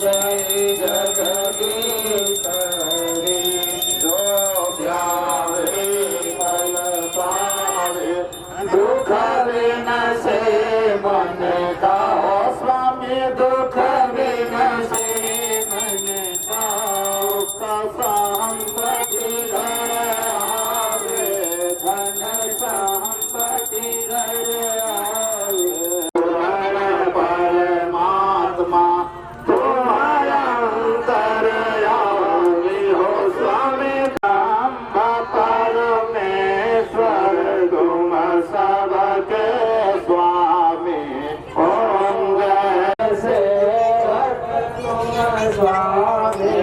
जय जगदीश हरे, जो ध्यावे फल पावे, दुख विनशे मन का। स्वामी दुख विनशे मन का, संपत्ति घर आवे, धन संपत्ति घर आवे। परमात्मा तुम्हारा अंतर्यामी हो स्वामी, परमेश्वर तुम सबके स्वामी। ओम जय से तुम स्वामी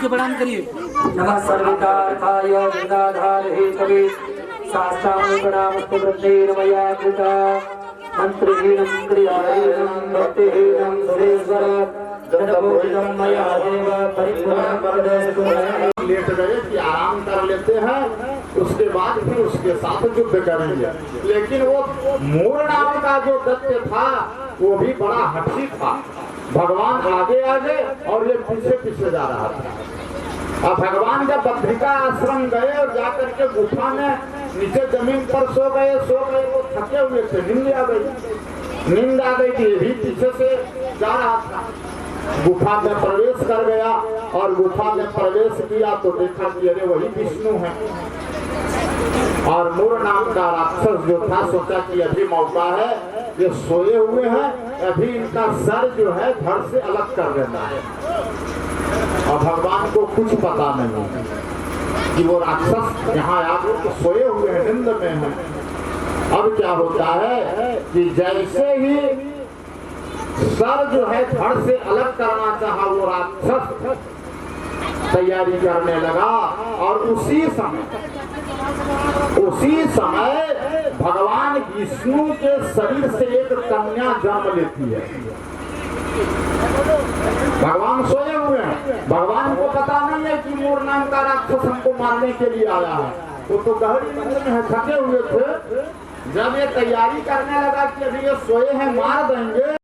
प्रणाम करिए। नमः सर्वकार्याय वृंदाधार हे कवि साष्टांग प्रणामस्तु वृद्धेन मया कृता मंत्रहीनं क्रियाहीनं भक्तिहीनं सुरेश्वर जडभोजनं मया देव परिपूर्णं वरदेशु। लेट गए कि आराम कर लेते हैं, उसके बाद फिर उसके साथ युद्ध करेंगे। लेकिन वो मोर नाम का जो दैत्य था वो भी बड़ा हठी था। भगवान आगे आगे और ये पीछे पीछे जा रहा था। और भगवान जब बद्रिका आश्रम गए और जाकर के गुफा में नीचे जमीन पर सो गए वो थके हुए थे, नींद आ गई थी। ये भी पीछे से जा रहा था, गुफा में प्रवेश कर गया और गुफा में प्रवेश किया तो देखा कि अरे वही विष्णु है। और मूर नाम का राक्षस जो था सोचा कि अभी मौका है, ये सोए हुए हैं, अभी इनका सर जो है धड़ से अलग कर देना है। और भगवान को कुछ पता नहीं कि वो राक्षस यहाँ आकर तो सोए हुए हैं, नींद में हैं। अब क्या होता है कि जैसे ही सर जो है धड़ से अलग करना चाहा वो राक्षस तैयारी करने लगा। और उसी समय भगवान विष्णु के शरीर से एक कन्या जन्म लेती है। भगवान सोए हुए हैं, भगवान को पता नहीं है कि मोर नाम का राक्षस हमको मारने के लिए आया है। तो गहरी नींद में थके हुए थे। जब ये तैयारी करने लगा कि अभी ये सोए हैं मार देंगे,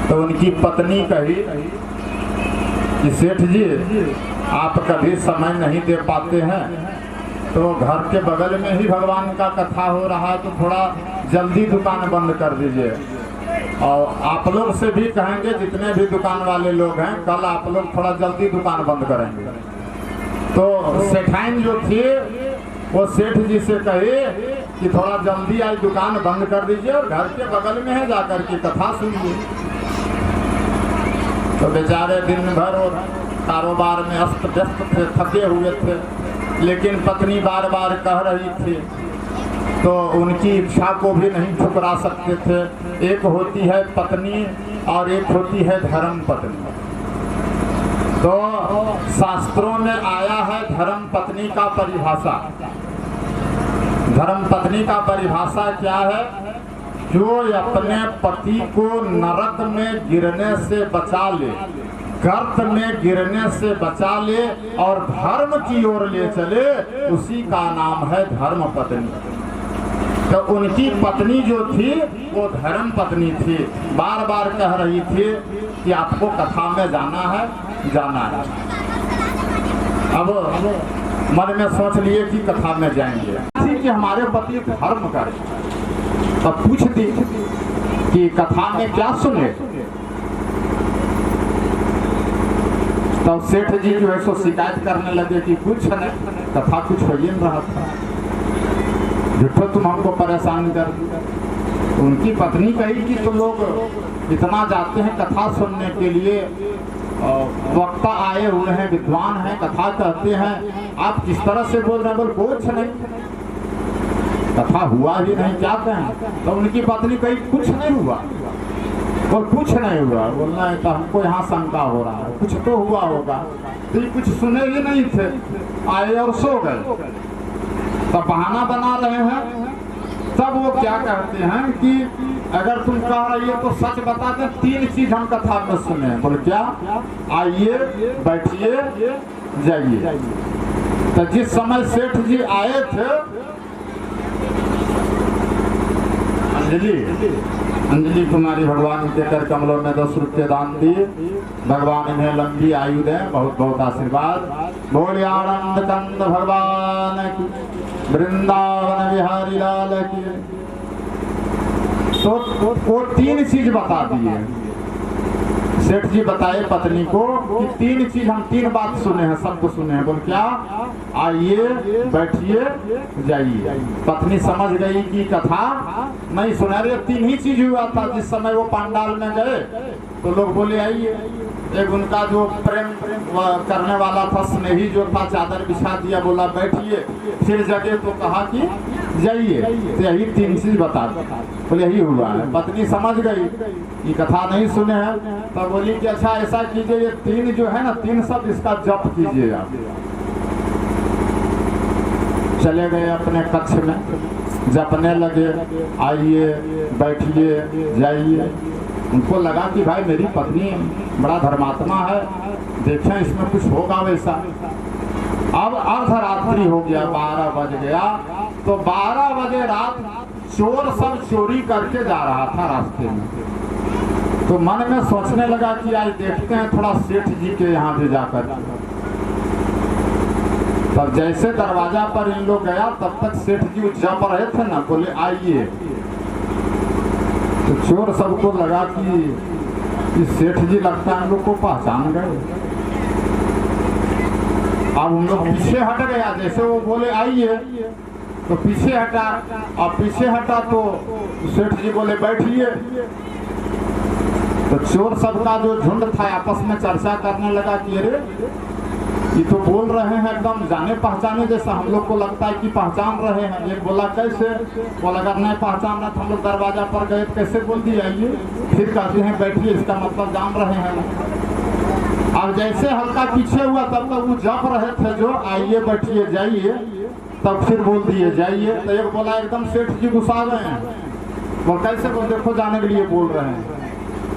तो उनकी पत्नी कही कि सेठ जी आप कभी समय नहीं दे पाते हैं, तो घर के बगल में ही भगवान का कथा हो रहा है, तो थोड़ा जल्दी दुकान बंद कर दीजिए। और आप लोग से भी कहेंगे, जितने भी दुकान वाले लोग हैं, कल आप लोग थोड़ा जल्दी दुकान बंद करेंगे। तो सेठाइन जो थी वो सेठ जी से कहे कि थोड़ा जल्दी आज दुकान बंद कर दीजिए और घर के बगल में है जाकर के कथा सुनिए। तो बेचारे दिन भर और कारोबार में अस्त व्यस्त थे, थके हुए थे, लेकिन पत्नी बार बार कह रही थी तो उनकी इच्छा को भी नहीं ठुकरा सकते थे। एक होती है पत्नी और एक होती है धर्म पत्नी। तो शास्त्रों में आया है धर्म पत्नी का परिभाषा। धर्म पत्नी का परिभाषा क्या है? जो अपने पति को नरक में गिरने से बचा ले, गर्त में गिरने से बचा ले और धर्म की ओर ले चले, उसी का नाम है धर्म पत्नी। तो उनकी पत्नी जो थी वो धर्म पत्नी थी। बार बार कह रही थी कि आपको कथा में जाना है, जाना है। अब मन में सोच लिए कि कथा में जाएंगे, कि हमारे पति धर्म करें। तब पूछ दी कि कथा में क्या सुने। तब सेठ जी जो है सो शिकायत करने लगे कि कुछ नहीं, कथा कुछ हो ही नहीं रहा था, झूठो तुम हमको परेशान कर दी। उनकी पत्नी कही कि तो लोग इतना जाते हैं कथा सुनने के लिए, वक्ता आए हुए हैं, विद्वान हैं, कथा कहते हैं, आप किस तरह से बोल रहे हैं? बोल कुछ नहीं, कथा हुआ ही नहीं, क्या कहें? तो उनकी पत्नी कही कुछ नहीं हुआ। बोल कुछ नहीं हुआ। बोलना है तो हमको यहाँ शंका हो रहा है, कुछ तो हुआ होगा। तो ये कुछ सुने ही नहीं थे, आए और सो गए। तो बहाना बना रहे हैं। तब वो क्या कहते हैं कि अगर तुम कह रही हो तो सच बता दें, 3 चीज हम कथा में सुने। बोले क्या? आइए, बैठिए, जाइए। तो जिस समय सेठ जी आए थे, अंजलि कुमारी भगवान के कर कमलों में 10 रुपये दान दिए। भगवान इन्हें लंबी आयु दें, बहुत बहुत आशीर्वाद। बोले आनंद कंद भगवान की, वृंदावन बिहारी लाल की। तो वो 3 चीज बता दिए। सेठ जी बताए पत्नी को कि 3 चीज हम 3 बात सुने हैं, सबको सुने हैं। बोल क्या? आइए, बैठिए, जाइए। पत्नी समझ गई कि कथा नहीं सुना रहे। 3 ही चीज हुआ था। जिस समय वो पंडाल में गए तो लोग बोले आइए। एक उनका जो प्रेम करने वाला था, स्नेही जो था, चादर बिछा दिया, बोला बैठिए। फिर जगह तो कहा कि जाइए। तो यही 3 चीज बता दी। बोले यही हुआ है। पत्नी समझ गई कि कथा नहीं सुने हैं। तब बोली कि अच्छा ऐसा कीजिए, ये 3 जो है ना, 3 शब्द इसका जप कीजिए आप। चले गए अपने कक्ष में, जपने लगे, आइए, बैठिए, जाइए। उनको लगा कि भाई मेरी पत्नी बड़ा धर्मात्मा है, देखें इसमें कुछ होगा वैसा। अब अर्धरात्रि हो गया, 12 बज गया। तो 12 बजे रात चोर सब चोरी करके जा रहा था रास्ते में। तो मन में सोचने लगा कि आज देखते हैं थोड़ा सेठ जी के यहाँ भी जाकर। तब जैसे दरवाजा पर इन लोग गया, तब तक सेठ जी जप रहे थे ना, बोले आइए। तो चोर सबको लगा कि सेठ जी लगता है हम लोग को पहचान गए। अब हम लोग पीछे हट गया। जैसे वो बोले आइए तो पीछे हटा, और पीछे हटा तो सेठ जी बोले बैठिए। तो चोर सबका जो झुंड था आपस में चर्चा करने लगा कि अरे ये तो बोल रहे हैं एकदम जाने पहचाने जैसा, हम लोग को लगता है कि पहचान रहे हैं। एक बोला कैसे? बोला अगर नहीं पहचान रहा तो हम लोग दरवाजा पर गए, कैसे बोल दिए आइए? फिर कहते हैं बैठिए, इसका मतलब जान रहे हैं। अब जैसे हल्का पीछे हुआ तब तक वो जप रहे थे जो आइए, बैठिए, जाइए। तब फिर बोल दिए जाइए। तो एक बोला एकदम सेठ जी गुस्सा गए हैं। बोल कैसे? बोल देखो जाने के लिए बोल रहे हैं।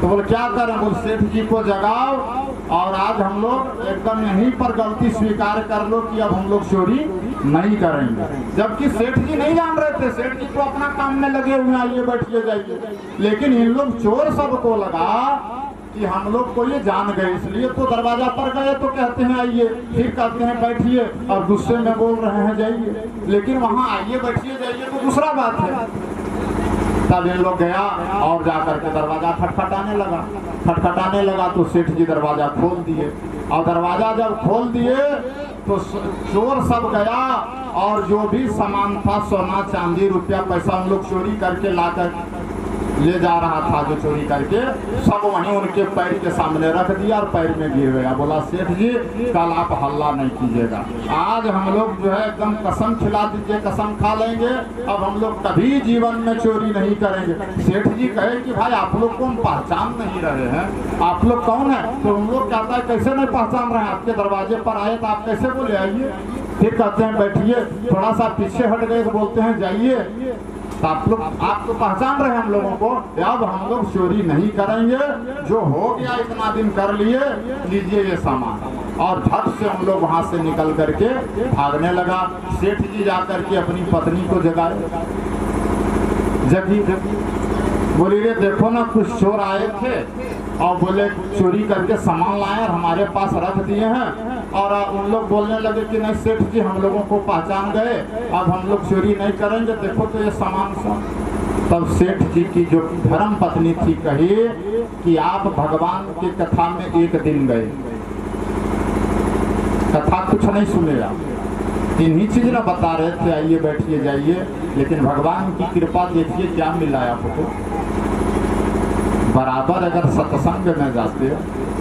तो बोले क्या करें? बोल सेठ जी को जगाओ और आज हम लोग एकदम यहीं पर गलती स्वीकार कर लो कि अब हम लोग चोरी नहीं करेंगे। जबकि सेठ जी नहीं जान रहे थे, सेठ जी तो अपना काम में लगे हुए, आइए, बैठिए, जाइए। लेकिन इन लोग चोर सबको लगा कि हम लोग को ये जान गए, इसलिए तो दरवाजा पर गए तो कहते हैं आइए, फिर कहते हैं बैठिए, और गुस्से में बोल रहे हैं जाइए, लेकिन वहाँ आइए बैठिए जाइए तो दूसरा बात है। तब इन लोग गया और जाकर के दरवाजा खटखटाने लगा तो सेठ जी दरवाजा खोल दिए, और दरवाजा जब खोल दिए तो चोर सब गया, और जो भी सामान था, सोना चांदी रुपया पैसा, उन लोग चोरी करके लाकर ले जा रहा था, जो चोरी करके सब वहीं उनके पैर के सामने रख दिया और पैर में गिर गया। बोला सेठ जी कल आप हल्ला नहीं कीजिएगा, आज हम लोग जो है एकदम कसम खिला दीजिए, कसम खा लेंगे, अब हम लोग कभी जीवन में चोरी नहीं करेंगे। सेठ जी कहे कि भाई आप लोग को हम पहचान नहीं रहे हैं, आप लोग कौन है? तो हम लोग कहता है कैसे नहीं पहचान रहे हैं, आपके दरवाजे पर आए तो आप कैसे बोले आइए, फिर कहते हैं बैठिए, थोड़ा सा पीछे हट गए तो बोलते हैं जाइए, तो आप तो पहचान रहे हैं हम लोगों को, अब हम लोग चोरी नहीं करेंगे, जो हो गया इतना दिन कर लिए, लीजिए ये सामान। और झट से हम लोग वहां से निकल करके भागने लगा। सेठ जी जाकर के अपनी पत्नी को जगाए, जगी बोली रे देखो ना कुछ चोर आए थे और बोले चोरी करके सामान लाए और हमारे पास रख दिए हैं, और उन लोग बोलने लगे कि नहीं सेठ जी हम लोगों को पहचान गए, अब हम लोग चोरी नहीं करेंगे, देखो तो ये सामान सब। तब सेठ जी की जो धर्म पत्नी थी कही कि आप भगवान की कथा में एक दिन गए, कथा कुछ नहीं सुने आप, इन्हीं चीज ना बता रहे थे आइए बैठिए जाइए, लेकिन भगवान की कृपा देखिए क्या मिला है आपको। बराबर अगर सत्संग में जाते,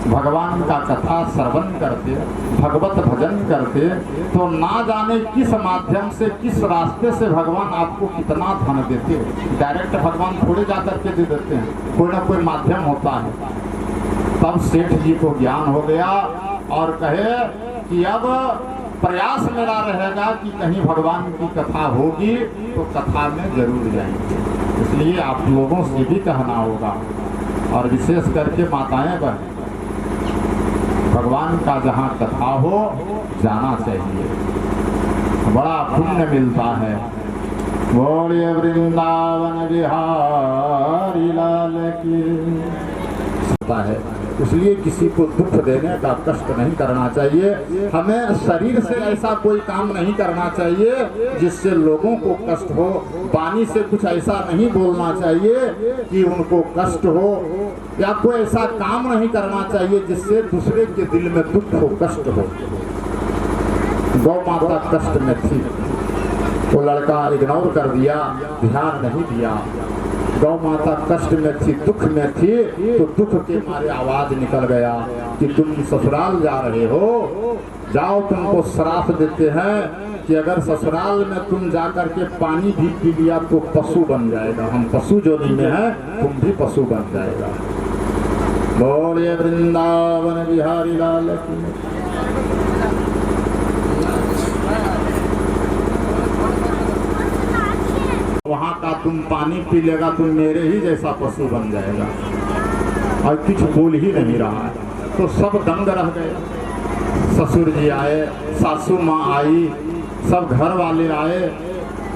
भगवान का कथा श्रवण करते, भगवत भजन करते, तो ना जाने किस माध्यम से, किस रास्ते से भगवान आपको कितना धन देते। डायरेक्ट भगवान थोड़े जा करके दे देते हैं, कोई ना कोई माध्यम होता है। तब सेठ जी को ज्ञान हो गया और कहे कि अब प्रयास मेरा रहेगा कि कहीं भगवान की कथा होगी तो कथा में जरूर जाएंगे। इसलिए आप लोगों से भी कहना होगा, और विशेष करके माताएं बहन, भगवान का जहाँ कथा हो जाना चाहिए, बड़ा पुण्य मिलता है। बोलिए वृंदावन बिहारी लाल की है। इसलिए किसी को दुख देने का कष्ट नहीं करना चाहिए, हमें शरीर से ऐसा कोई काम नहीं करना चाहिए जिससे लोगों को कष्ट हो, वाणी से कुछ ऐसा नहीं बोलना चाहिए कि उनको कष्ट हो, या कोई ऐसा काम नहीं करना चाहिए जिससे दूसरे के दिल में दुख हो, कष्ट हो। गौ माता कष्ट में थी, वो लड़का इग्नोर कर दिया, ध्यान नहीं दिया। गौ माता कष्ट में थी, दुख में थी, तो दुख के मारे आवाज निकल गया कि तुम ससुराल जा रहे हो, जाओ तुमको श्राप देते हैं कि अगर ससुराल में तुम जाकर के पानी भी पी लिया तो पशु बन जाएगा, हम पशु जोनी में हैं, तुम भी पशु बन जाएगा। बोलिए वृंदावन बिहारी लाल की। वहाँ का तुम पानी पी लेगा तुम मेरे ही जैसा पशु बन जाएगा, और कुछ बोल ही नहीं रहा है। तो सब दंग रह गए। ससुर जी आए, सासू माँ आई, सब घर वाले आए,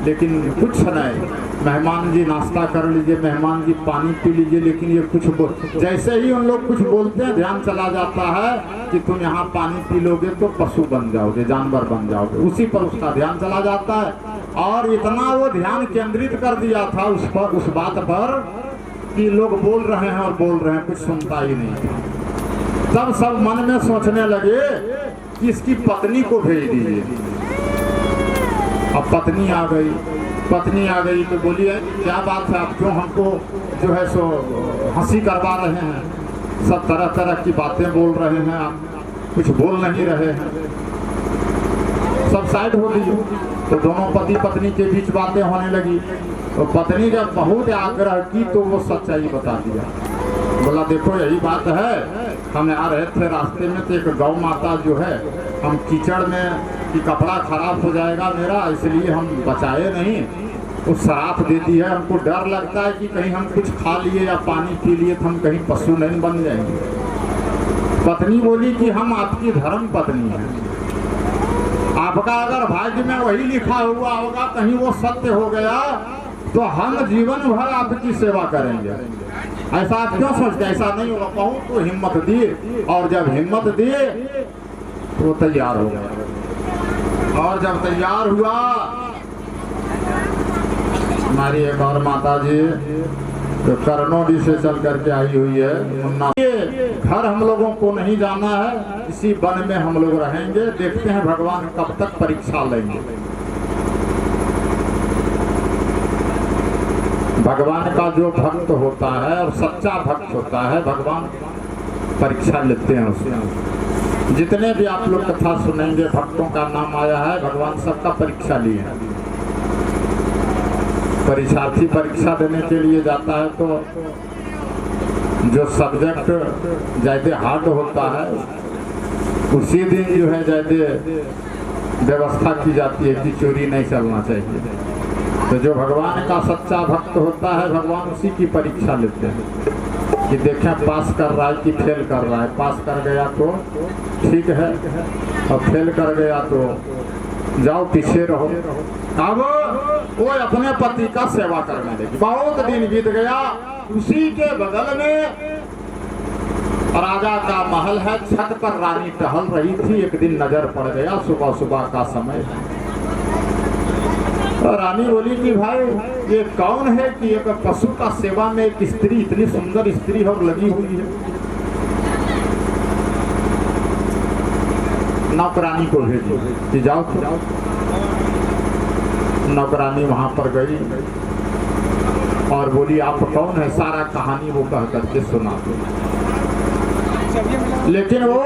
लेकिन कुछ नहीं। मेहमान जी नाश्ता कर लीजिए, मेहमान जी पानी पी लीजिए, लेकिन ये कुछ जैसे ही उन लोग कुछ बोलते हैं ध्यान चला जाता है कि तुम यहाँ पानी पी लोगे तो पशु बन जाओगे, जानवर बन जाओगे, उसी पर उसका ध्यान चला जाता है। और इतना वो ध्यान केंद्रित कर दिया था उस पर, उस बात पर कि लोग बोल रहे हैं और बोल रहे हैं, कुछ सुनता ही नहीं था। तब सब मन में सोचने लगे कि इसकी पत्नी को भेज दीजिए। अब पत्नी आ गई तो बोलिए क्या बात है, आप क्यों हमको जो है सो हंसी करवा रहे हैं, सब तरह तरह की बातें बोल रहे हैं, आप कुछ बोल नहीं रहे हैं। सब साइड हो गई, तो दोनों पति पत्नी के बीच बातें होने लगी। तो पत्नी जब बहुत आग्रह की तो वो सच्चाई बता दिया, बोला देखो यही बात है, हम आ रहे थे रास्ते में तो एक गौ माता जो है, हम कीचड़ में कि कपड़ा खराब हो जाएगा मेरा, इसलिए हम बचाए नहीं, वो श्राप दे दी है। हमको डर लगता है कि कहीं हम कुछ खा लिए या पानी पी लिए तो हम कहीं पशु नहीं बन जाएंगे। पत्नी बोली कि हम आपकी धर्म पत्नी हैं, आपका अगर भाग्य में वही लिखा हुआ होगा, कहीं वो सत्य हो गया तो हम जीवन भर आपकी सेवा करेंगे। ऐसा आप क्यों सोचते? ऐसा नहीं होगा। कहूँ तो हिम्मत दिए, और जब हिम्मत दिए तो तैयार हो गया। और जब तैयार हुआ, हमारी एक और माता जी तो करनौली से चल करके आई हुई है मुन्ना। घर हम लोगों को नहीं जाना है, इसी वन में हम लोग रहेंगे, देखते हैं भगवान कब तक परीक्षा लेंगे। भगवान का जो भक्त होता है और सच्चा भक्त होता है, भगवान परीक्षा लेते हैं उसमें। जितने भी आप लोग कथा सुनेंगे, भक्तों का नाम आया है, भगवान सबका परीक्षा लिए। परीक्षार्थी परीक्षा देने के लिए जाता है तो जो सब्जेक्ट ज्यादा हार्ड होता है उसी दिन जो है ज्यादा व्यवस्था की जाती है कि चोरी नहीं चलना चाहिए। तो जो भगवान का सच्चा भक्त होता है, भगवान उसी की परीक्षा लेते हैं कि देखें पास कर रहा है कि फेल कर रहा है। पास कर गया तो ठीक है, और फेल कर गया तो जाओ पीछे रहो। अब वो अपने पति का सेवा करने लगी। बहुत दिन बीत गया। उसी के बगल में राजा का महल है, छत पर रानी टहल रही थी। एक दिन नजर पड़ गया, सुबह सुबह का समय। और रानी बोली कि भाई ये कौन है कि एक पशु का सेवा में एक स्त्री, इतनी सुंदर स्त्री और लगी हुई है। नौकरानी को भेजो कि जाओ तो जाओ। नौकरानी वहां पर गई और बोली आप कौन है, सारा कहानी वो कह करके सुना। लेकिन वो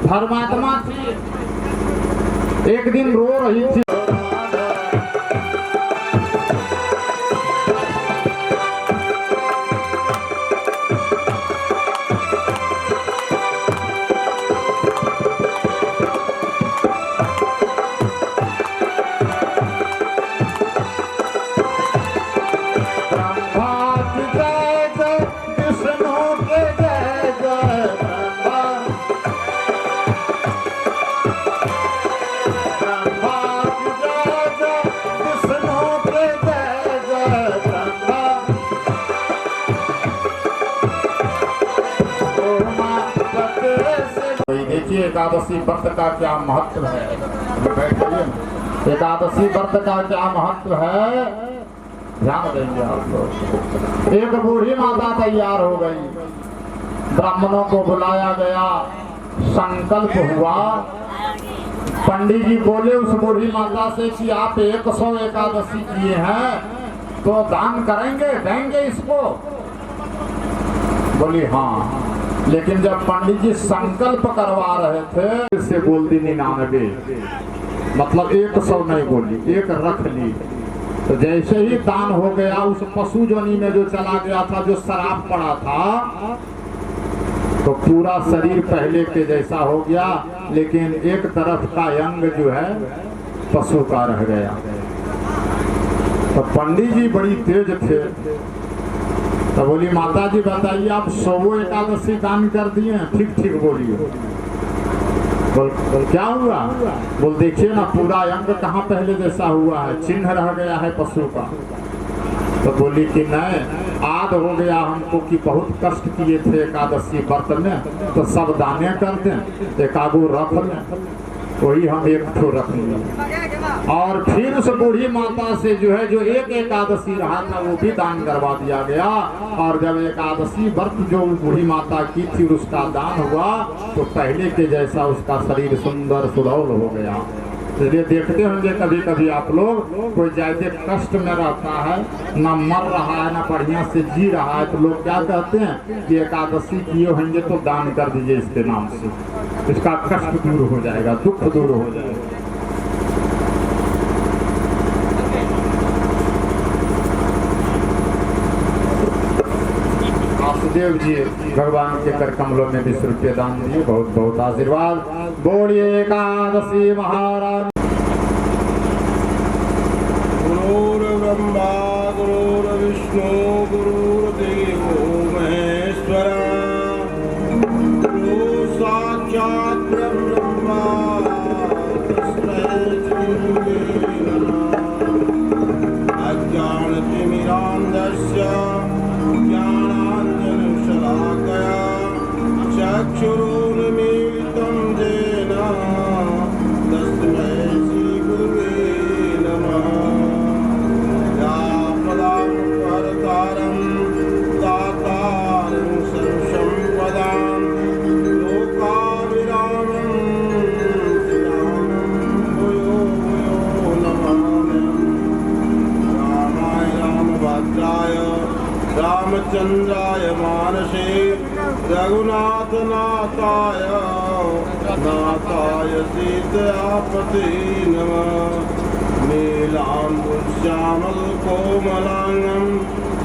धर्मात्मा थी, एक दिन रो रही थी। देखिए एकादशी व्रत का क्या महत्व है। एकादशी व्रत का क्या महत्व है, ध्यान देंगे आप लोग। एक बूढ़ी माता तैयार हो गई, ब्राह्मणों को बुलाया गया, संकल्प हुआ। पंडित जी बोले उस बूढ़ी माता से कि आप 100 एकादशी किए हैं तो दान करेंगे, देंगे इसको? बोली हाँ। लेकिन जब पंडित जी संकल्प करवा रहे थे इससे बोल दी 99, मतलब 100 नहीं बोली, एक रख ली। तो जैसे ही दान हो गया, उस पशु जोनी में जो चला गया था, जो शराब पड़ा था, तो पूरा शरीर पहले के जैसा हो गया, लेकिन एक तरफ का अंग जो है पशु का रह गया। तो पंडित जी बड़ी तेज थे, तो बोली माता जी बताइए आप 100 एकादशी दान कर दिए? ठीक ठीक बोलिए। बोल क्या हुआ? बोल देखिए ना पूरा अंग कहाँ पहले जैसा हुआ है, चिन्ह रह गया है पशु का। तो बोली कि नहीं, आद हो गया हमको कि बहुत कष्ट किए थे एकादशी व्रत में, तो सब दाने कर दें, एकागो रख लें। वही हम एक ठो रख लिया। और फिर उस बूढ़ी माता से जो है, जो एक एकादशी रहा था वो भी दान करवा दिया गया। और जब एकादशी व्रत जो बूढ़ी माता की थी उसका दान हुआ, तो पहले के जैसा उसका शरीर सुंदर सुडौल हो गया। इसलिए देखते होंगे कभी कभी आप लोग, कोई ज्यादा कष्ट में रहता है, ना मर रहा है ना बढ़िया से जी रहा है, तो लोग क्या कहते हैं कि एकादशी किए होंगे तो दान कर दीजिए इसके नाम से, इसका कष्ट दूर हो जाएगा, दुख दूर हो जाएगा। वासुदेव जी भगवान के कर कमलों में 20 रुपये दान दिए, बहुत बहुत आशीर्वाद। बोलिए एकादशी महाराज। गुरुर्ब्रह्मा गुरुर्विष्णु गुरुर्देवो महेश्वरा, गुरु साक्षात् ब्रह्मा तस्मै श्री गुरुवे नमः। अज्ञान रामचंद्राय मानसे रघुनाथ नाथाय नाथाय सीतापते नमः नीलाम्बुश्यामल कोमलांगं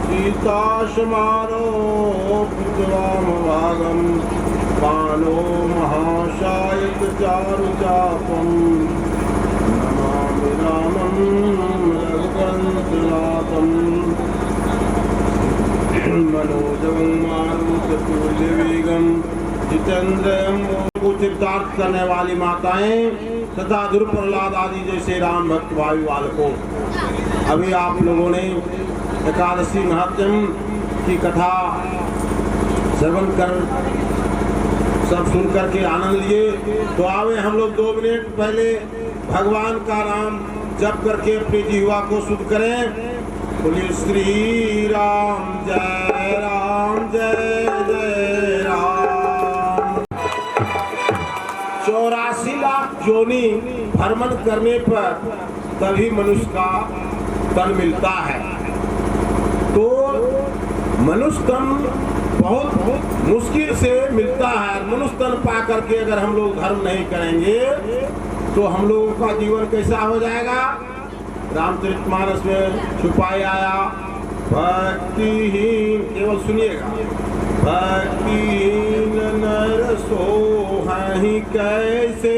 सीताशमारोपितवामभागं पानो महाशायत चारुचापं नमामि रामं रघुवंशनाथं मनोजं मारुततुल्यवेगं जितेन्द्रियं को चित्तार्थ करने वाली माताएं तथा ध्रुव प्रहलाद आदि जैसे राम भक्त भाई बालकों, अभी आप लोगों ने एकादशी महात्म की कथा श्रवण कर सब सुन करके आनंद लिए। तो आवे हम लोग 2 मिनट पहले भगवान का नाम जप करके अपनी जीवा को शुद्ध करें। बोलिए श्री राम जय जय राम। 84 लाख योनि भ्रमण करने पर तभी मनुष्य का तन मिलता है। तो मनुष्य तन बहुत मुश्किल से मिलता है। मनुष्य तन पा करके अगर हम लोग धर्म नहीं करेंगे तो हम लोगों का जीवन कैसा हो जाएगा। रामचरितमानस में छुपाई आया, भक्तिहीन, केवल सुनिएगा, भक्तिहीन नर सोहहि कैसे,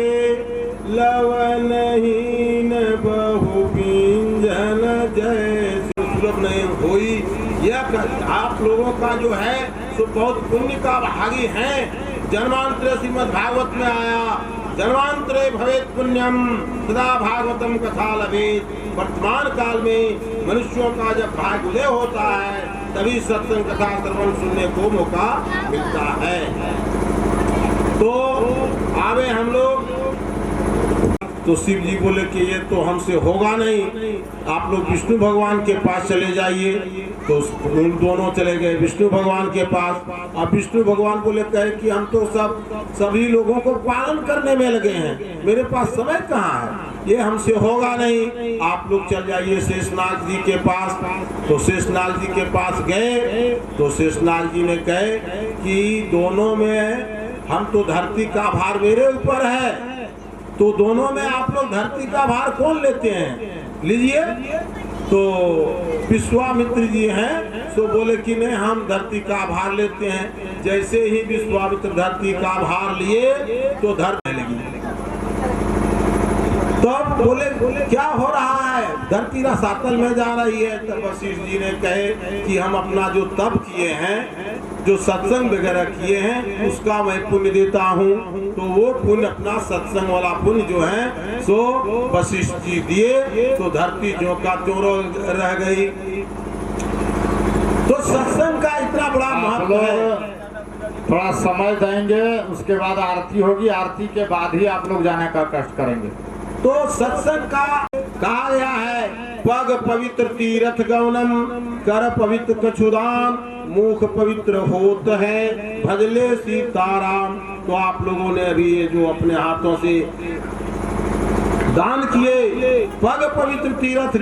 लवनहीन बहुबिंजन जैसे। सुलभ नहीं होई। यह आप लोगों का जो है सो बहुत पुण्य का भागी है। जन्मांतरे श्रीमद् भागवत में आया, जन्मांतरे भवेत पुण्यम सदा भागवतम कथा लभेत। वर्तमान काल में मनुष्यों का जब भाग्य उदय होता है तभी सत्संग कथा श्रवण सुनने को मौका मिलता है। तो आवे हम लोग, तो शिव जी बोले कि ये तो हमसे होगा नहीं, आप लोग विष्णु भगवान के पास चले जाइए। तो उन दोनों चले गए विष्णु भगवान के पास। अब विष्णु भगवान बोले कहे कि हम तो सभी लोगों को पालन करने में लगे हैं, मेरे पास समय कहाँ है, ये हमसे होगा नहीं, आप लोग चल जाइए शेषनाग जी के पास। तो शेषनाग जी के पास गए तो शेषनाग जी ने कहे कि दोनों में हम तो धरती का भार मेरे ऊपर है, तो दोनों में आप लोग धरती का भार कौन लेते हैं, लीजिए। तो विश्वामित्र जी हैं सो बोले कि नहीं हम धरती का भार लेते हैं। जैसे ही विश्वामित्र धरती का भार लिए तो धरती लगी। तब बोले क्या हो रहा है, धरती रसातल में जा रही है। तब वशिष्ठ जी ने कहे कि हम अपना जो तप किए हैं, जो सत्संग वगैरह किए हैं, उसका मैं पुण्य देता हूँ। तो वो पुण्य अपना सत्संग वाला पुण्य जो है सो वशिष्ठ जी दिए। तो धरती जो का त्यों रह गई। तो सत्संग का इतना बड़ा महत्व है। थोड़ा समय देंगे, उसके बाद आरती होगी, आरती के बाद ही आप लोग जाने का कष्ट करेंगे। तो सत्संग का कहा गया है, पग पवित्र तीर्थ गौनम, कर पवित्र कछुदान, मुख पवित्र होत है, भजले सीताराम। तो आप लोगों ने अभी ये जो अपने हाथों से दान किए, पग पवित्र तीर्थ,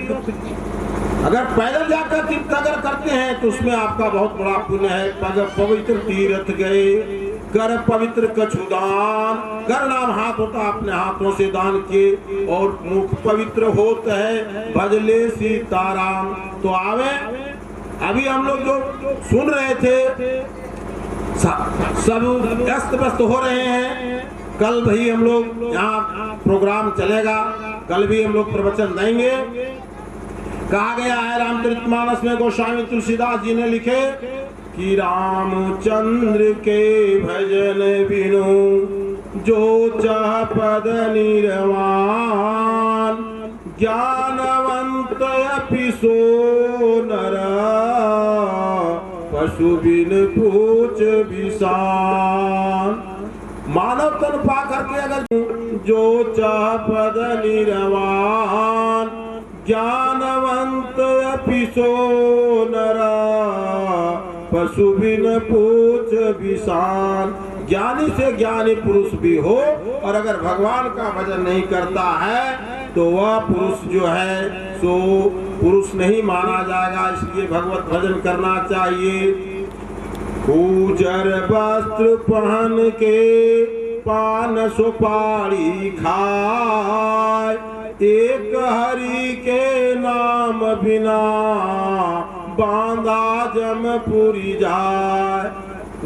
अगर पैदल जाकर तीर्थ अगर करते हैं तो उसमें आपका बहुत बड़ा पुण्य है। पग पवित्र तीर्थ गए, कर पवित्र कछुदान, कर नाम हाथ होता, अपने हाथों से दान किए, और मुख पवित्र होता है, भजले सीताराम। तो आवे अभी हम लोग जो सुन रहे थे सब व्यस्त व्यस्त हो रहे हैं। कल भी हम लोग यहाँ प्रोग्राम चलेगा, कल भी हम लोग प्रवचन देंगे। कहा गया है रामचरितमानस में, गोस्वामी तुलसीदास जी ने लिखे कि रामचंद्र के भजन बिनु जो चाह पद निर्वाण, ज्ञानवंत अपि सो नर, पशु बिन पूछ विषान। मानव तन पा करके अगर जो चाह पद निर्वाण, ज्ञानवंत अपि सो नर, पशु बिन पूछ विषान। ज्ञानी से ज्ञानी पुरुष भी हो और अगर भगवान का भजन नहीं करता है तो वह पुरुष जो है सो पुरुष नहीं माना जाएगा। इसलिए भगवत भजन करना चाहिए। उजर वस्त्र पहन के पान सुपारी खाए, एक हरि के नाम बिना बांधा जमपुरी जाए।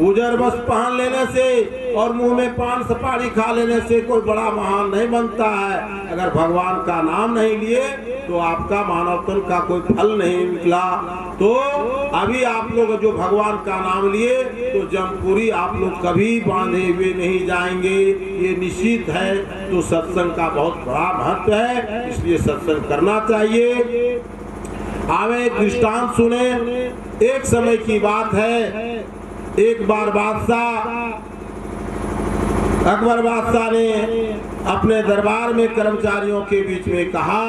उजर वस्त्र पहन लेने से और मुंह में पान सुपारी खा लेने से कोई बड़ा महान नहीं बनता है। अगर भगवान का नाम नहीं लिए तो आपका मानवतन का कोई फल नहीं निकला। तो अभी आप लोग जो भगवान का नाम लिए तो जमपुरी आप लोग कभी बांधे हुए नहीं जाएंगे, ये निश्चित है। तो सत्संग का बहुत बड़ा महत्व है, इसलिए सत्संग करना चाहिए। आवे एक दृष्टांत सुने। एक समय की बात है, एक बार अकबर बादशाह ने अपने दरबार में कर्मचारियों के बीच में कहा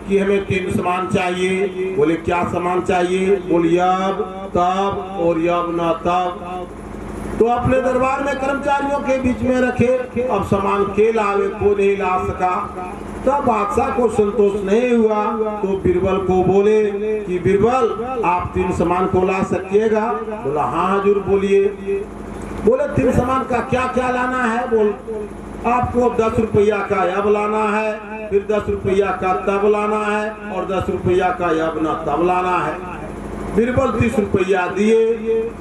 कि हमें 3 सामान चाहिए। बोले क्या सामान चाहिए? बोले यब तब और यब न तब। तो अपने दरबार में कर्मचारियों के बीच में रखे। अब सामान के लावे को नहीं ला सका। तब बादशाह को संतोष नहीं हुआ तो बीरबल को बोले कि बीरबल आप 3 सामान को ला सकिएगा? बोला हाँ हजूर बोलिए। बोले 3 सामान का क्या क्या लाना है? बोल आपको 10 रुपया का यब लाना है, फिर 10 रुपया का तब लाना है और 10 रुपया का यब न तब लाना है। बीरबल 30 रुपया दिए,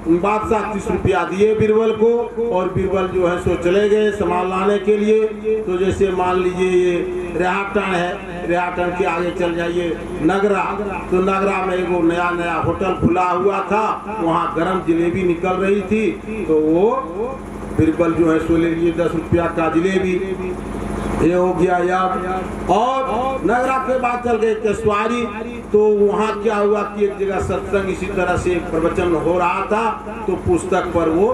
बादशाह 30 रुपया दिए बीरबल को, और बीरबल जो है सो चले गए सामान लाने के लिए। तो जैसे मान लीजिए ये रेहाटन है, रेहाटन के आगे चल जाइए नगरा, तो नगरा में वो नया होटल खुला हुआ था, वहाँ गरम जलेबी निकल रही थी। तो वो बीरबल जो है सो ले लिए 10 रुपया का जलेबी, ये हो गया याद। और नगरा के बाद चल गए केसवारी। तो वहाँ क्या हुआ कि एक जगह सत्संग इसी तरह से प्रवचन हो रहा था, तो पुस्तक पर वो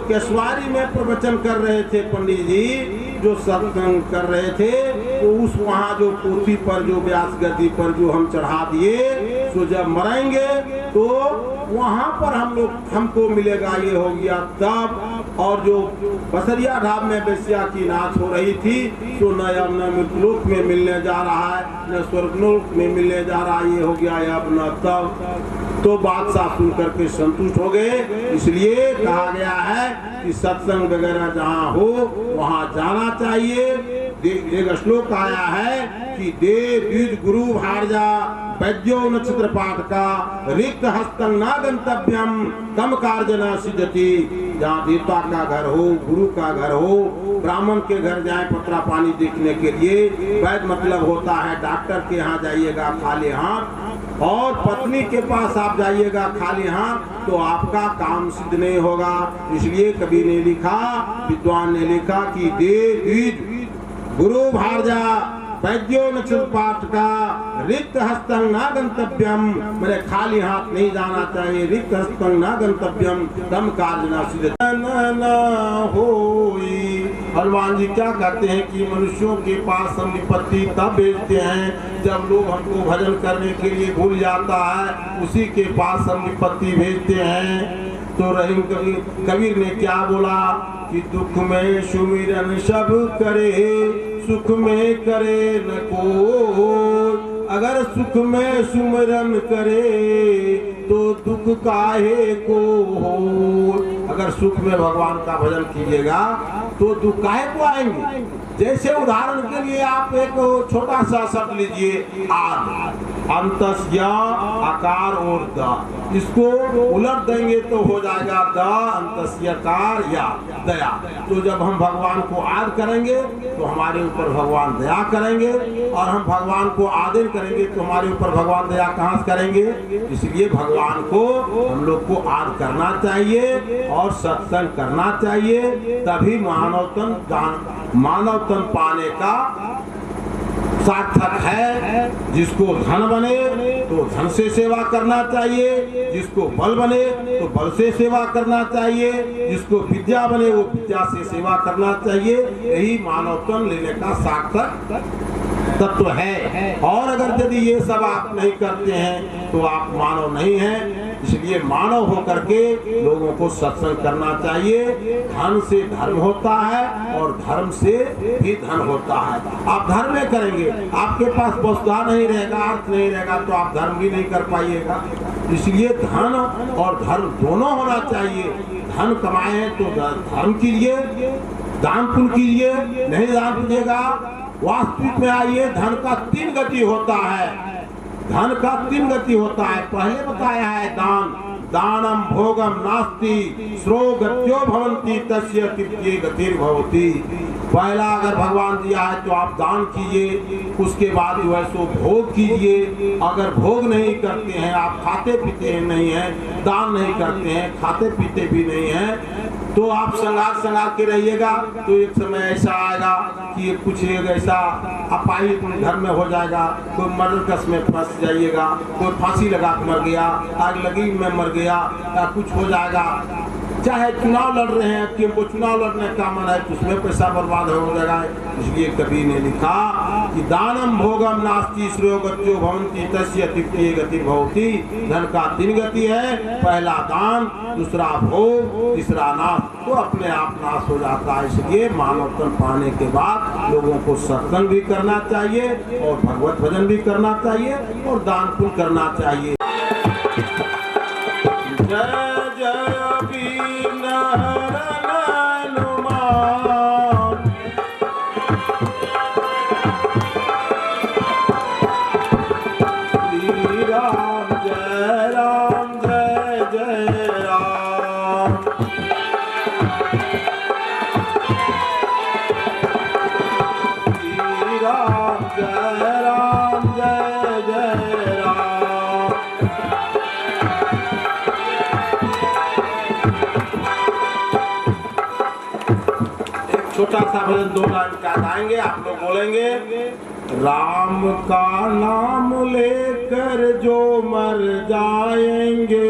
केसवारी में प्रवचन कर रहे थे पंडित जी, जो सत्संग कर रहे थे, तो उस वहाँ जो पोथी पर जो व्यास गति पर जो हम चढ़ा दिए, तो जब मरेंगे तो वहाँ पर हमको मिलेगा, ये हो गया तब। और जो बसरिया ढाब में बेसिया की नाच हो रही थी, तो न मृतलोक में मिलने जा रहा है, न स्वर्गलोक में मिलने जा रहा है, ये हो गया अब न तब। तो बादशाह सुन करके संतुष्ट हो गए। इसलिए कहा गया है कि सत्संग वगैरह जहाँ हो वहाँ जाना चाहिए। एक श्लोक आया है कि दे द्विज गुरु भार्या वैद्यो नक्षत्र पाठ का रिक्त हस्तंग ना गंतव्यम कम कार्य न सिद्धति। जहाँ देवता का घर हो, गुरु का घर हो, ब्राह्मण के घर जाए पत्रा पानी देखने के लिए, वैद्य मतलब होता है डॉक्टर के यहाँ जाइएगा खाली हाथ, और पत्नी के पास आप जाइएगा खाली हाथ, तो आपका काम सिद्ध नहीं होगा। इसलिए कवि ने लिखा, विद्वान ने लिखा कि दे द्विज गुरु भार्या वैद्यो नक्षत्र पाठ का रिक्त हस्तंग ना गंतव्यम, मेरे खाली हाथ नहीं जाना चाहिए। रिक्त हस्तंग ना गंतव्यम तम कार्य न सिद्धति होई। हनुमान जी क्या कहते हैं कि मनुष्यों के पास संपत्ति तब भेजते हैं जब लोग हमको भजन करने के लिए भूल जाता है, उसी के पास संपत्ति भेजते हैं। तो रहीम कबीर ने क्या बोला कि दुख में सुमिरन सब करे, सुख में करे न कोई। अगर सुख में सुमिरन करे तो दुख काहे को हो। अगर सुख में भगवान का भजन कीजिएगा तो दुख काहे को आएंगे। जैसे उदाहरण के लिए आप एक छोटा सा शब्द लीजिए, आद, अंतस्य आकार और द, इसको उलट देंगे तो हो जाएगा द अंतस्य कार या दया। तो जब हम भगवान को आद करेंगे तो हमारे ऊपर भगवान दया करेंगे, और हम भगवान को आदर करेंगे तो हमारे ऊपर भगवान दया कहाँ से करेंगे। इसलिए भगवान को हम लोग को आद करना चाहिए और सत्संग करना चाहिए, तभी मानव तन पाने का सार्थक है। जिसको धन बने तो धन से सेवा करना चाहिए, जिसको बल बने तो बल से सेवा करना चाहिए, जिसको विद्या बने वो विद्या से सेवा करना चाहिए। यही मानव तन लेने का सार्थक तत्व है। और अगर यदि ये सब आप नहीं करते हैं तो आप मानव नहीं हैं। इसलिए मानव होकर के लोगों को सत्संग करना चाहिए। धन से धर्म होता है और धर्म से भी धन होता है। आप धर्म में करेंगे, आपके पास वस्तुता नहीं रहेगा, अर्थ नहीं रहेगा, तो आप धर्म भी नहीं कर पाइएगा। इसलिए धन और धर्म दोनों होना चाहिए। धन कमाए तो धर्म कीजिए, दान पुण्य कीजिए, नहीं दान कीजिएगा। वास्तविक में आइए, धन का 3 गति होता है। धन का 3 गति होता है। पहले बताया है दान, दानम भोगम नास्ति स्रो गत्यो भवन्ति तस्य तृतीय गतिर् भवति। पहला अगर भगवान दिया है तो आप दान कीजिए, उसके बाद जो है सो भोग कीजिए। अगर भोग नहीं करते हैं, आप खाते पीते नहीं हैं, दान नहीं करते हैं, खाते पीते भी नहीं हैं, तो आप संगार के रहिएगा। तो एक समय ऐसा आएगा कि कुछ ऐसा अपाहिज घर में हो जाएगा। कोई मर्डर केस में फंस जाइएगा, कोई फांसी लगा के मर गया, आग लगी में मर गया, या कुछ हो जाएगा। चाहे चुनाव लड़ रहे हैं, कि हमको चुनाव लड़ने का मन है, तो उसमें पैसा बर्बाद हो जाएगा। इसलिए कवि ने लिखा कि दानम भोगम नास्ति श्रेयो गत्यो भवन्ति तस्य तृतीय गतिर् भवति। धन का 3 गति है, पहला दान, दूसरा भोग, तीसरा नाश। तो अपने आप नाश हो जाता है। इसलिए मानवतन पाने के बाद लोगों को सत्संग भी करना चाहिए और भगवत भजन भी करना चाहिए और दान पुण्य करना चाहिए। जय जय वीर हनुमान, श्री राम जय जय राम। श्री राम जय जय राम। छोटा सा भजन 2 लाइन का गाएंगे, आप लोग बोलेंगे। राम का नाम लेकर जो मर जाएंगे,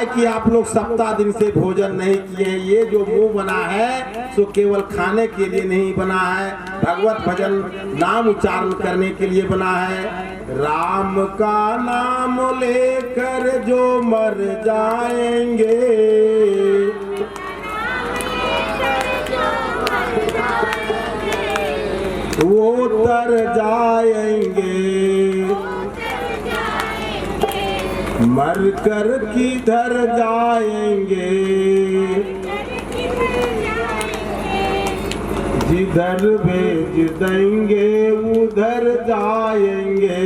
कि आप लोग सप्ताह दिन से भोजन नहीं किए। ये जो मुंह बना है सो केवल खाने के लिए नहीं बना है, भगवत भजन नाम उच्चारण करने के लिए बना है। राम का नाम लेकर जो मर जाएंगे, वो तर जाएंगे, मर कर किधर जाएंगे, जिधर भेज देंगे उधर जाएंगे।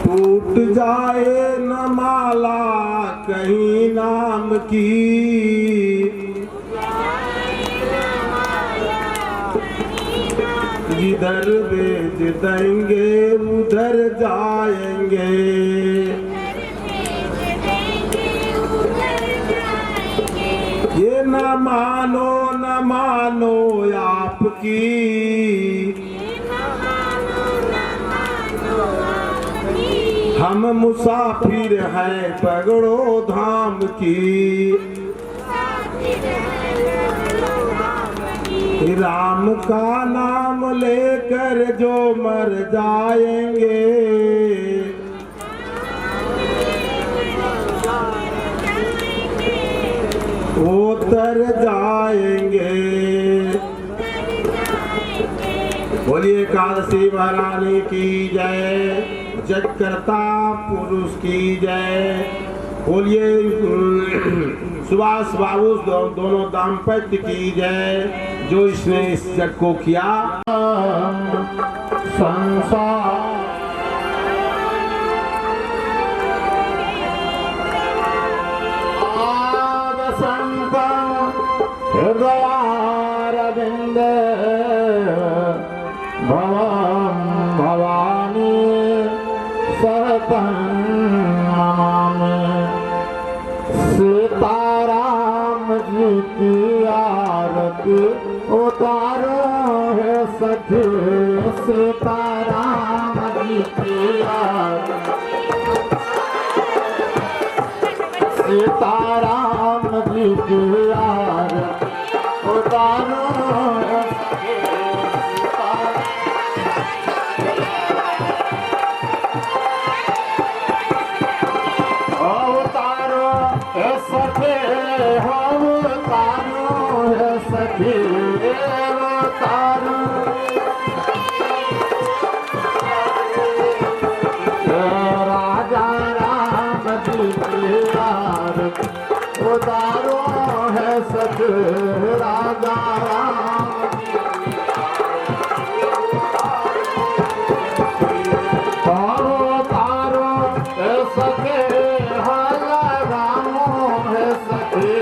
टूट जाए न माला कहीं नाम की, जिधर भेज देंगे उधर जाएंगे। ये न मानो आपकी, हम मुसाफिर हैं पगड़ो धाम की। राम का नाम लेकर जो मर जाएंगे, वो तर जाएंगे। बोलिए एकादशी महारानी की जय, जगकर्ता पुरुष की जय। बोलिए सुभाष बाबू दोनों दाम्पत्य की जय, जो इसने इस जग को किया। संसार संत हृदयारविंद भवम भवानी सहतम सीताराम जी की आरती उतारो है सखी, सीताराम जी की आरती, सीताराम जी की आरती उतारो है सखी, उतारो है सखी, हम उतारो है सखी, उतारो राजा राम जी की आरती उतारो है सखी, राजा राम उतारो है सखी, हला रामो है सखी,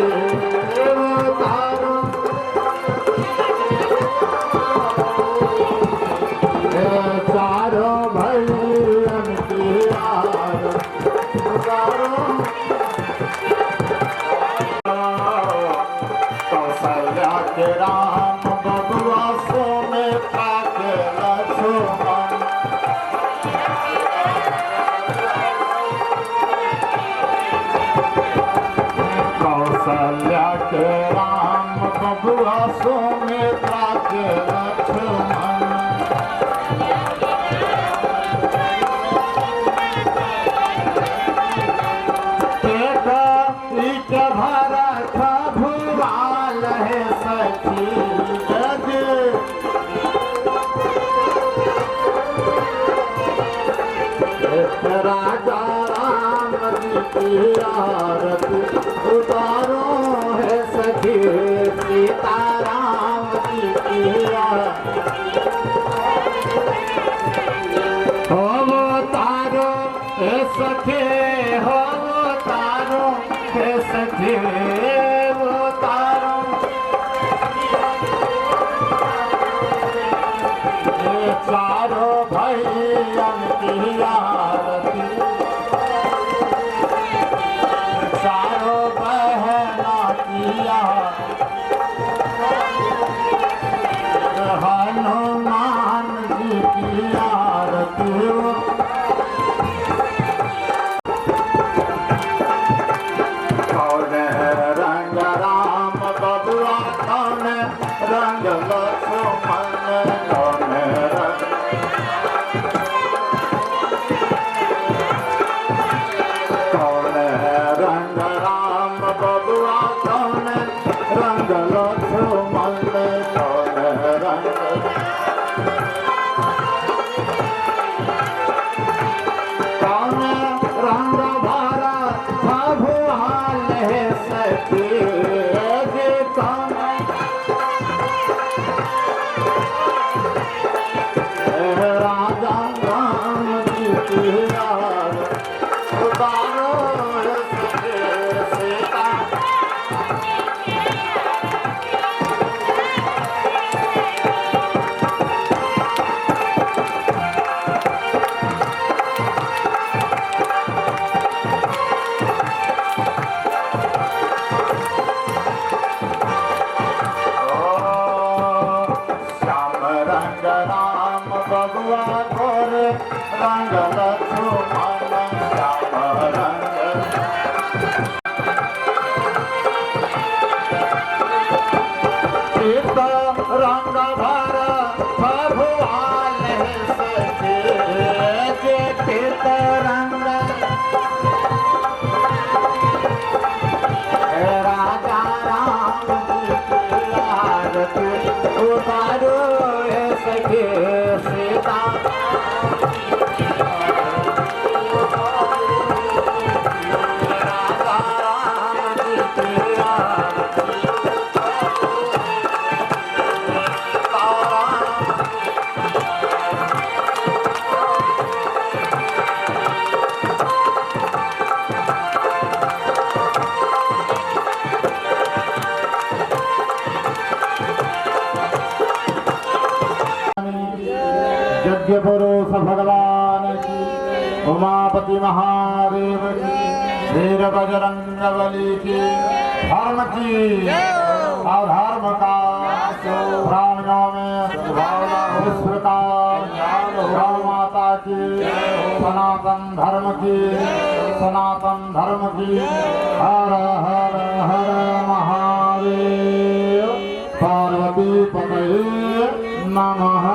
उतारो चारों भैयन की आरती उतारो। कौशल्या के राम बबुआ सुमित्रा के लक्ष्मण, कौशल्या के राम बबुआ सुमित्रा के लक्ष्मण, भरत भुवाल है सखी जग, राजा राम जी की आरती उतारो है सखी, सीताराम जी की आरती हम उतारो है सखी, हम उतारो है सखी, उतारो चारों भैयन की आरती, चारों बहना की आरती, हनुमान जी की आरती यार उतारो सके सीता बबुआ गोर रंग लक्ष्मण श्याम रंग चित रंग भर भगवान सचे चित रंग राजा राम की आरती उतारो सके सीता राजा राम की आरती यज्ञ पुरुष भगवान की उमापति महादेव की वीर बजरंग बली की धर्म की और धर्म का प्राणियों में विश्व का गौ माता की सनातन धर्म की हर हर हर महादेव पार्वती पतये नमः।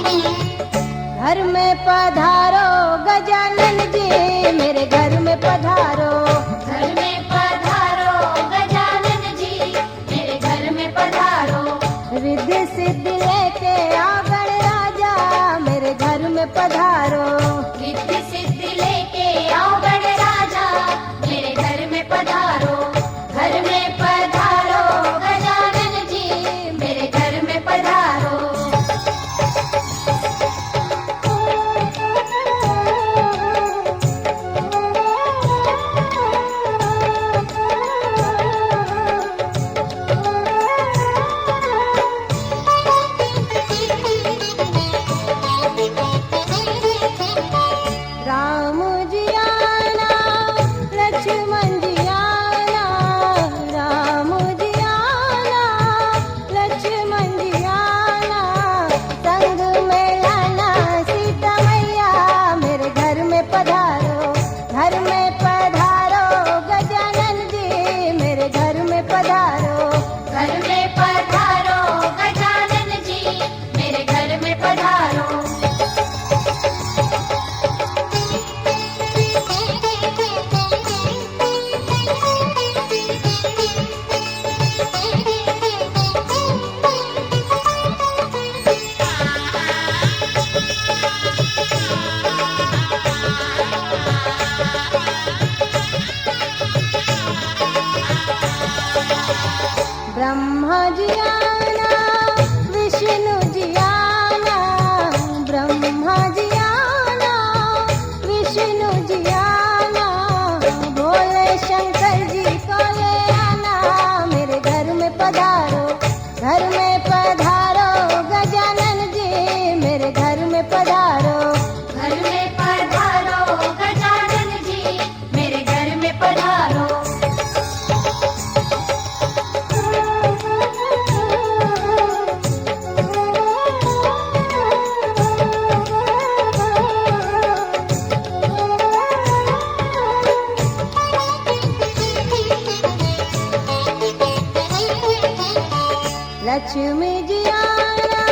घर में पधारो गजानन जी मेरे घर में पधारो घर में पधारो गजानन जी मेरे घर में पधारो रिद्धि सिद्धि लेके आओ गणराजा मेरे घर में पधारो रिद्धि सिद्धि लेके आओ गणराजा मेरे घर में पधारो घर में पधारो गजानन जी मेरे घर में पधारो राम जी आना लक्ष्मण जी आना राम जी आना लक्ष्मण जी आना संग में लाना सीता मैया मेरे घर में पधारो गजानन जी मेरे घर में पधारो घर में पधारो गजानन जी मेरे घर में पधारो ब्रह्मा जी आना विष्णु जी आना ब्रह्मा जी आना विष्णु जी आना भोले शंकर जी को ले आना मेरे घर में पधारो गजानन जी मेरे घर में पधारो घर में पधारो गजानन जी मेरे घर में पधारो लक्ष्मी जी आना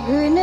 विघ्न